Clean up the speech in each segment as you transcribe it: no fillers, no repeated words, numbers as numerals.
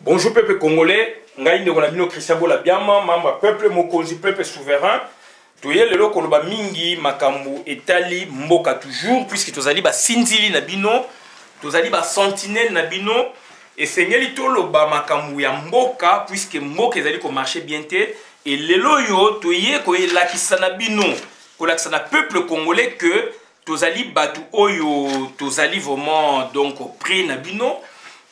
Bonjour peuple congolais, ngai ndeko na bino Christian Bola Biama, mamba peuple mokonzi, peuple souverain. Toye lelo koloba mingi makambu etali mboka toujours puisque tozali ba sinzili na bino, tozali ba sentinelle na bino et sengeli toloba makambu ya mboka puisque mboka ezali ko marcher bien te et lelo yo toye ko elakisa na bino, ko lakisa na peuple congolais que tozali batu oyo tozali vraiment donc près na bino.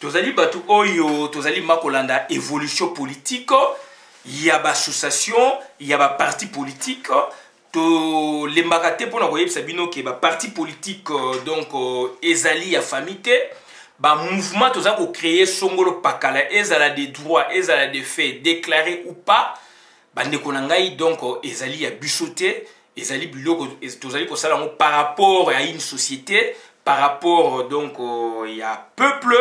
Tozali batu oyo tozali makolanda évolution politique, il y a association, il y a parti politique, to les makate pour na sabino ke ba parti politique donc ezali ya famille ba mouvement toza ko créer songolo pakala ezala des droits, ezala des faits déclarés ou pas, bande konangai donc ezali ya bisoté, ezali biloko tozali ko sala par rapport à une société, par rapport donc il y a peuple.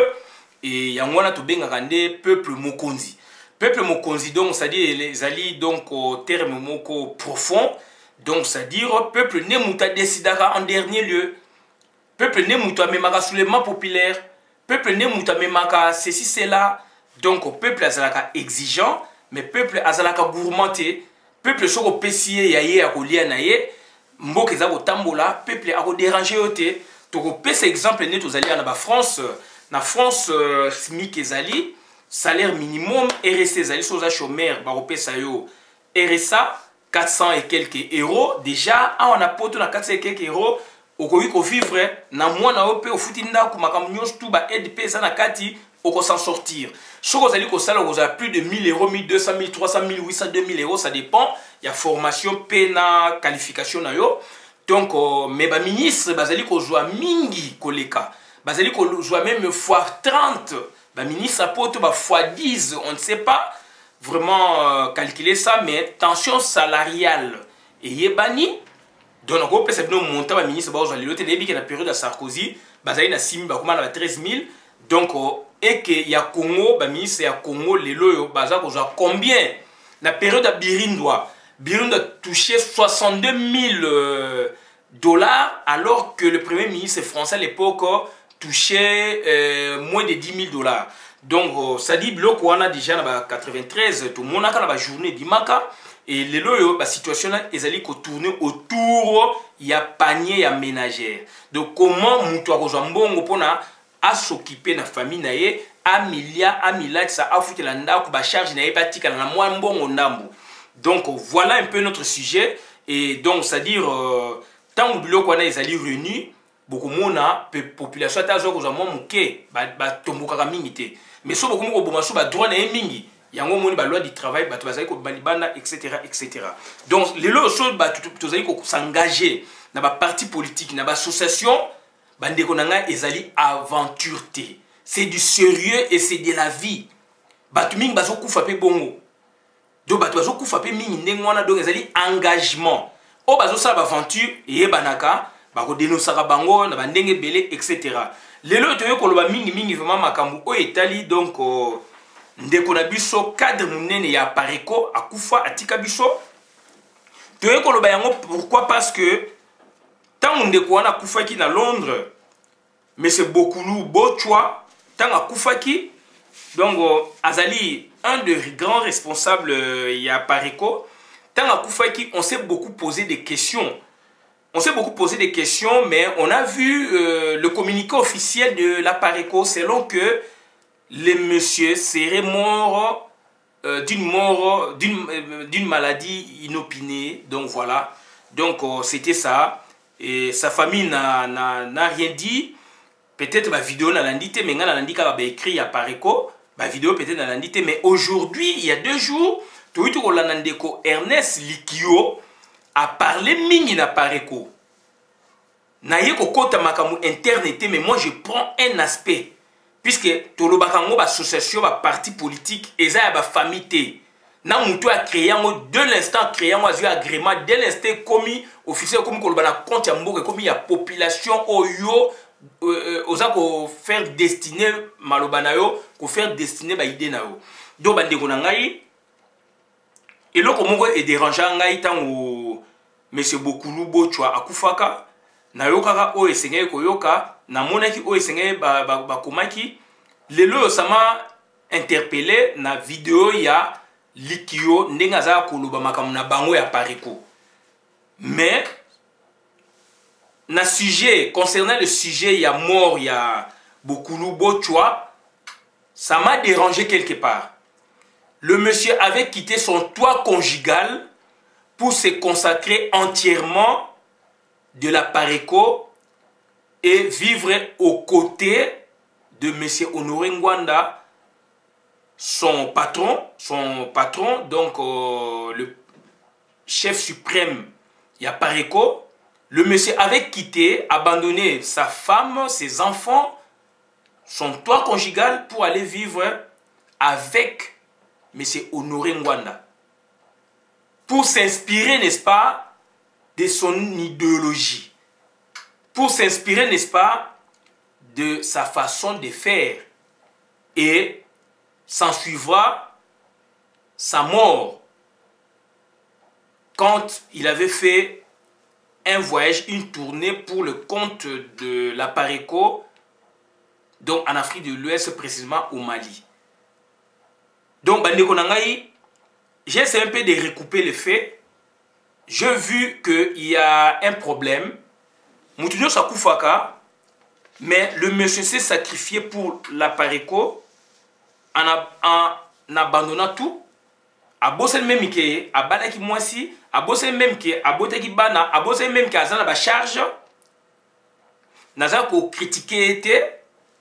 Et yangwana to benga kande peuple mokonzi. Peuple mokonzi donc c'est-à-dire les ali donc au terme moko profond. Donc c'est-à-dire peuple ne muta décidera en dernier lieu. Peuple ne muta memaka soulèvement populaire. Peuple ne muta memaka ceci cela. Donc peuple azalaka exigeant, mais peuple azalaka gourmanté. Peuple soko pesier yaye akolia na ye. Mboka za ko tambola, peuple ako déranger yote. To ko pesa exemple ne to zali na ba France. Na France, SMIC ezali, salaire minimum, RSA ezali, soza chômeur, baropé sayo, RSA, 400 et quelques euros. Déjà, on a poto na 400 et quelques euros, au koui ko vivre, na moi na opé, au foutinda, kumakamunios, tout ba aide pesa na kati, au ko s'en sortir. Choko zali ko sala, vous avez plus de 1000 euros, 1200, 1300, 1800, 2000 euros, ça dépend. Il y a formation, pena, qualification na yo. Donc, mais ba ministre, bazali ko joa mingi koleka. Bazali ko joa même x30, bah ministre apoto bah x10, on ne sait pas vraiment calculer ça, mais tension salariale et yebani donc on peut se monter bah ministre bah aujourd'hui l'autre début que la période de Sarkozy bazali na 6 000 bah comment na 13 000 donc et que y a Congo bah ministre ya Congo les loyo baza ko joa combien la période de Birindoa touché 62 000 dollars alors que le premier ministre français à l'époque touché moins de 10 000 dollars. Donc, ça dit, bloc, on a déjà 93, tout le monde a la journée d'Imaka. Et les loyaux, la situation est allée tourner autour, il y a panier, il y a ménagère. Donc, comment Moutoua Rojambon, on a s'occuper de la famille, à Milia, ça a foutu la nda, à charge, n'a pas tika, n'a moins bon au nambo. Donc, voilà un peu notre sujet. Et donc, c'est-à-dire, tant que bloc, on a les alliés réunis, beaucoup mona population ta zo ko zamo muke ba tomboka ka mingi te mais so beaucoup mo boma so ba droit na mingi yango moni ba loi du travail ba to bazali ko balibana etc. Donc les lois so ba tozali ko s'engager na ba parti politique na ba association ba ndeko nanga ezali aventure te, c'est du sérieux et c'est de la vie ba tu mingi ba zo kufa pe bongo do ba to bazo kufa pe mingi ndengwana donc ezali engagement o bazo sa ba aventure et banaka bako dénoncer bango na bandenge belé etc. Lelo toyo koloba mingi vraiment makambu o etali donc ndeko na biso cadre munene ya Pareko akufa atika biso toyo koloba yango pourquoi parce que tant ndeko wana akufaki na Londres mais c'est Bokulu Bochwa tant akufaki donc azali un des grands responsables ya Pareko tant akufaki on s'est beaucoup posé des questions. On s'est beaucoup posé des questions, mais on a vu le communiqué officiel de la Pareko selon que le monsieur serait mort d'une maladie inopinée. Donc voilà. Donc c'était ça. Et sa famille n'a rien dit. Peut-être ma vidéo n'a rien dit, mais n'a rien dit qu'elle a écrit à Pareko. Ma vidéo peut-être n'a rien dit, mais aujourd'hui, il y a 2 jours, Ernest Likio a parlé mingi na Pareko. Naye ko kota makamu interne, mais moi je prends un aspect. Puisque tolo bakango ba association ba parti politique eza ya ba famille te. Na mutu a créé de l'instant créé un agrément de l'instant commis officiel comme ko ba na compte ya mboka comme ya population oyo oza ko faire destiner maloba na yo, ko faire destiner ba idée na yo. Do bande ko na ngai eloko moko e dérangeant ngai tango monsieur Bokulu Bochwa akufaka na yokaka o esengeli koyoka na monaki o esengeli ba komaki lelo sama interpellé na vidéo ya Likio Nengaza Koloba Makamuna Bango ya Pareko. Mais na sujet, concernant le sujet, il y a mort, il y a Bokulu Bochwa, ça m'a dérangé quelque part. Le monsieur avait quitté son toit conjugal pour se consacrer entièrement de la Pareko et vivre aux côtés de monsieur Honoré Ngwanda, son patron, donc le chef suprême, il y a Pareko. Le monsieur avait quitté, abandonné sa femme, ses enfants, son toit conjugal pour aller vivre avec monsieur Honoré Ngwanda. Pour s'inspirer, n'est-ce pas, de son idéologie. Pour s'inspirer, n'est-ce pas, de sa façon de faire. Et s'en suivra sa mort quand il avait fait un voyage, une tournée pour le compte de la Pareko, donc en Afrique de l'Ouest, précisément au Mali. Donc, j'ai essayé un peu de recouper les faits. J'ai vu qu'il y a un problème. Moutounio Sakoufaka, mais le monsieur s'est sacrifié pour la Pareko en abandonnant tout. A bossé même que a balaki moisi, a bossé même que a boteki bana, a bossé même que azana ba charge. Naza ko critiquer été,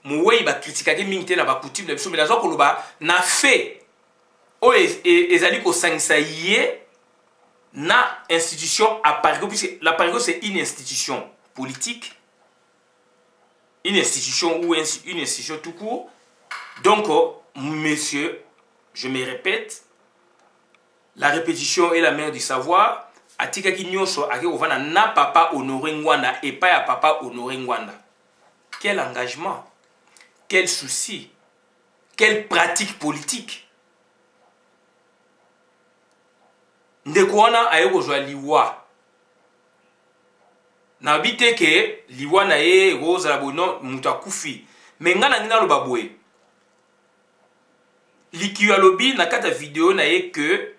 moué ba critiquer ke mingte na ba coutume de biso, mais naza ko loba na fait. O ezali ko sangisa yé na institution à Pareko, puisque la Pareko c'est une institution politique, une institution ou une institution tout court. Donc monsieur, je me répète, la répétition est la mère du savoir. Atika Kinyoso ake ovana na papa Honoré Ngwanda et pas à papa Honoré Ngwanda. Quel engagement, quel souci, quelle pratique politique. Ndekwana aye kozwa liwa. Na bite ke liwa na ye roza bono mutakufi. Mais ngana ngina lo babwe. Likio alobi na kata vidéo na ye que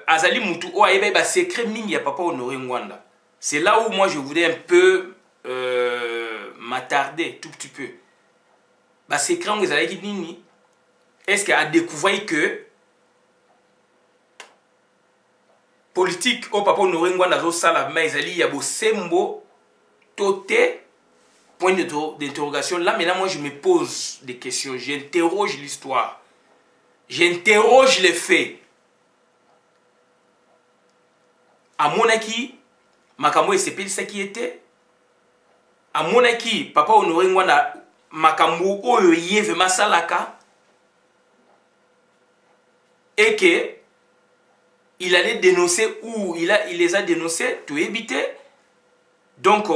Azali Moutou o aye ba secret mingi ya papa Honoré Ngwanda. C'est là où moi je voudrais un peu m'attarder tout petit peu. Ba secret on ezali nini? Est-ce qu'il a découvert que politique au papa Honoré Ngwanda zo sala mais ezali ya bo sembo toté point d'interrogation. Là maintenant moi je me pose des questions, j'interroge l'histoire. J'interroge les faits. À monaki, makambo SPL ça qui était. À monaki, papa Honoré Ngwanda makambo oyo yeve masalaka. Et que il allait dénoncer ou il les a dénoncés, tout éviter. Donc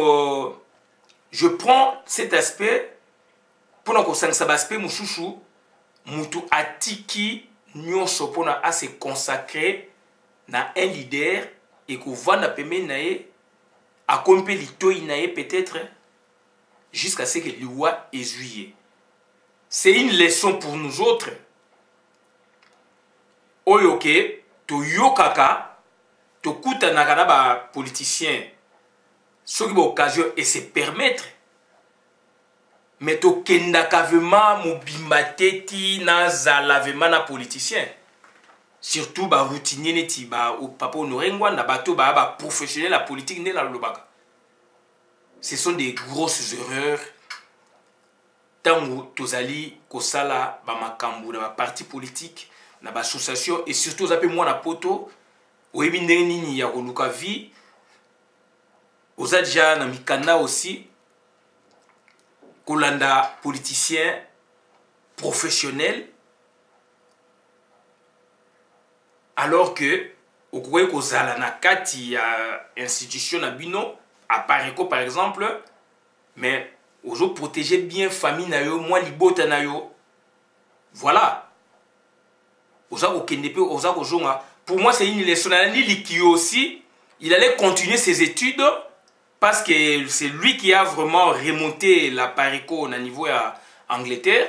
je prends cet aspect pour nous concernant cet aspect mouchouchou. Moutou atiki nyonso pona a se consacrer na un leader et qu'on va na peme nae a compé litoi nae peut-être jusqu'à ce que l'Iwa est juillet. C'est une leçon pour nous autres. Oyoke to yokaka to kuta nakana ba politicien ce qui ba occasion et se permettre. Mais to kendaka vema mobimateti na zalavema na politicien. Surtout ba routinier neti ba au papa Honoré Ngwanda bato ba professionnel la politique ne la lobaka. Ce sont des grosses erreurs. Tango tozali kosala ba makambu na ba parti politique na ba association et surtout zape moi na poto oyebi ndenge nini ya koluka vie ozadia na mikanda aussi. Kolanda politicien professionnel alors que au koye kozala na kati ya institution na bino à Pareko par exemple mais ozo protéger bien famille na yo moi libota na yo voilà oza ko kendepe oza ko jonga. Pour moi c'est une leçon. Likio aussi il allait continuer ses études parce que c'est lui qui a vraiment remonté la Pareko au niveau de Angleterre.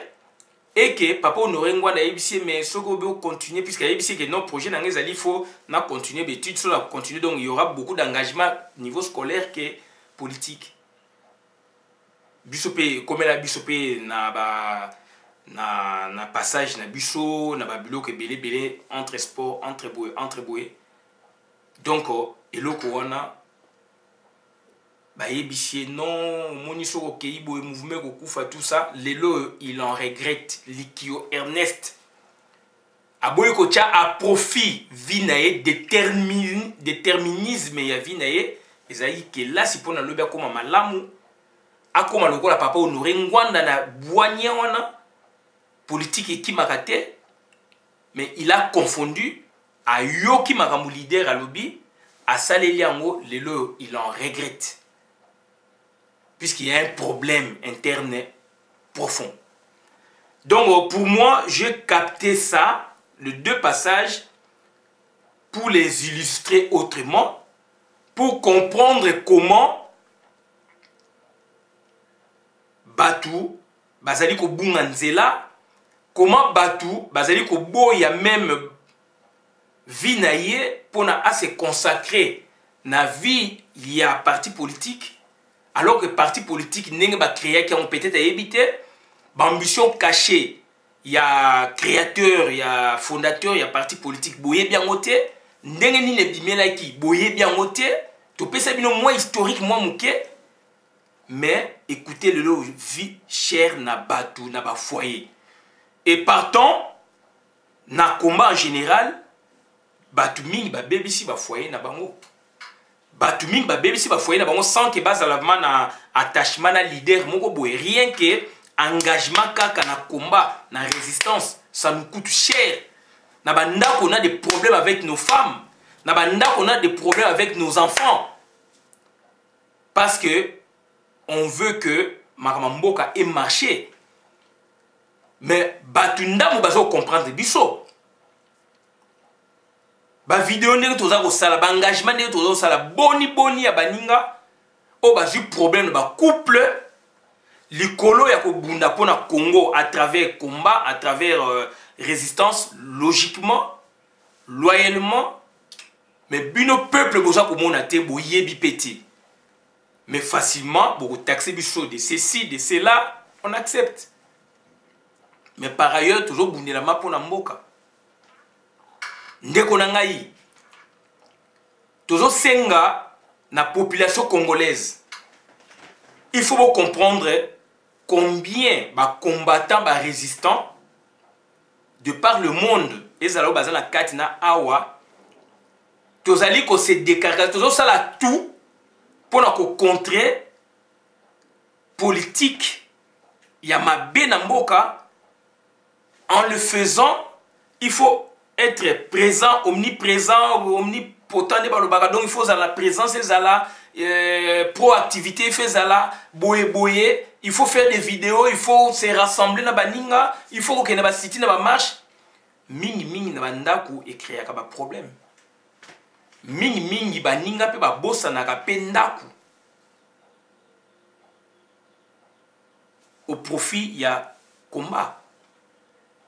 et que papa Honoré Ngwanda ABC mais ce qu'on veut continuer puisque ABC que notre projet dans les il faut na continuer d'études sur la continuer donc il y aura beaucoup d'engagement niveau scolaire que politique bisope comme la bisope na passage na biso na ba biloko belé entre sport entre boé donc eloko wana ba yebisie non moniso ko keibo mouvement ko kufa tout ça lelo il en regrette Likio Ernest aboy ko tia à profit vinae déterminisme ya vinae ezali ke là si pona lobi akoma malamu akoma lokola papa Honoré Ngwanda na boanya wana politique qui m'a raté mais il a confondu à yoki makamou leader à lobby à saleliango lelo il en regrette puisqu'il y a un problème interne profond. Donc pour moi, j'ai capté ça, les deux passages, pour les illustrer autrement, pour comprendre comment Batu, Bazali ko bunganzela, comment Batu, Bazali ko boya même vie naie pour na se consacrer na vie il y a parti politique. Alors que parti politique n'est pas créé qui ont peut-être évité, ambition cachée, il y a créateur, il y a fondateur, il y a parti politique, boye bien moté, n'engue ni ne bimela qui, boye bien moté, tu peux savoir moins historique, moins mouké, mais écoutez le lot vie chère na batou, na ba foyer. Et partant, na combat en général, batou ming ba baby si ba foyer na bango. Batuming ba bébé si ba foyer na bango sans que base à la na attachement na leader moko boy rien que engagement kaka na combat na résistance ça nous coûte cher na banda qu'on a des problèmes avec nos femmes na banda qu'on a des problèmes avec nos enfants parce que on veut que makamamboka ait marché mais batunda mo bazo comprendre biso ba vidéo ndenge toza ko sala ba engagement ndenge toza sala boni ya baninga o ba ju problème ba couple likolo ya ko bunda pona Congo à travers combat à travers résistance logiquement loyalement mais bino peuple boza ko mona te boyebi pété mais facilement beaucoup taxer biso de ceci de cela on accepte mais par ailleurs toujours bundela ma pona mboka ndeko na ngai tozo senga na population congolaise il faut comprendre combien ba combattants ba résistants de par le monde ezalo bazana katina awa tozali ko se décarrer tozo sala tout pour na ko contrer politique ya mabe na mboka en le faisant il faut être présent, omniprésent, omnipotent, donc il faut la présence, la proactivité, il faut faire des vidéos, il faut se rassembler dans baninga, il faut que na cité na marche. Mingi na bandaku et créer un problème. Mingi baninga pe ba bossa na ka pendaku. Au profit il y a combat.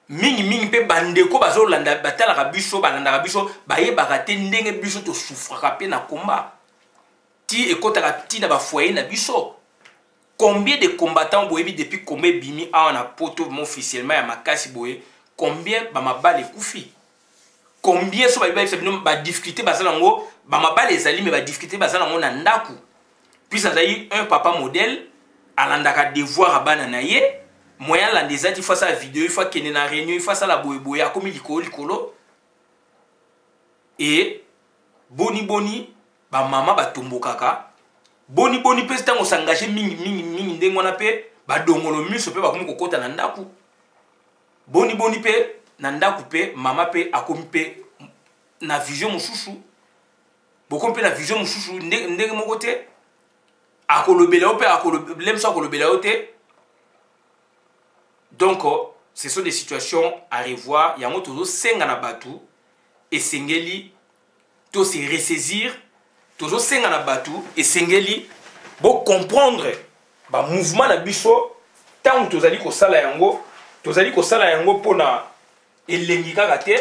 Mingi pe bandeko bazo landa batala ka biso balanda ka biso baye bakate ndenge biso to souffra pe na combat ti ekota ka ti na ba foyer na biso combien de combattants boyebi depuis combien bimi a na poto officiellement ya makasi boye combien ba mabale kufi combien so ba difficulté bazala ngo ba mabale ezali mais ba difficulté bazala ngo na ndaku puis ça a eu un papa modèle alanda ka devoir abana na ye moyen la des il faut ça vidéo il faut qu'il y ait une réunion il faut ça la boye comme likolo et boni ba mama ba tombo kaka boni pe tango s'engager mingi ndengo na pe ba dongolo miso pe ba komo kokota na ndaku boni pe na ndaku pe mama pe akomi pe na vision mususu boko pe na vision mususu ndenge moko te akolobela pe akolobela akolobela te. Donc, ce sont des situations à revoir. Il y a un toujours 5 à batou et sengeli, tout se ressaisir, toujours 5 à batou et sengeli, pour comprendre le mouvement de biso, tant que tu as dit que ça yango, tozali kosala yango mpona elengi kaka te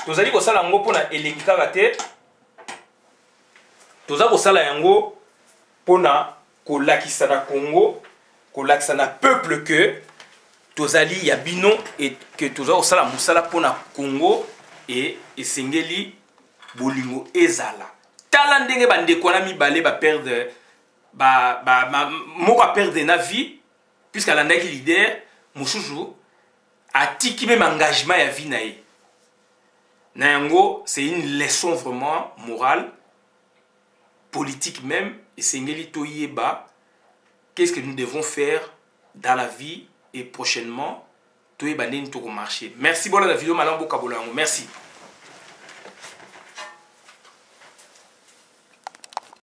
tozali kosala yango mpona elengi kaka te toza kosala yango mpona kolakisa na Congo kolakisa na peuple que tozali ya bino et que toza kosala mosala mpona Congo et esengeli bolingo ezala tala ndenge bandeko wana mibale baperdre moko aperdre na vie puisque alandaki leader mosusu atiki même engagement ya vie na ye na yango c'est une leçon vraiment morale politique même esengeli toyeba qu'est-ce que nous devons faire dans la vie et prochainement toyeba ndeni toko marcher merci bola la vidéo malambo kabolango merci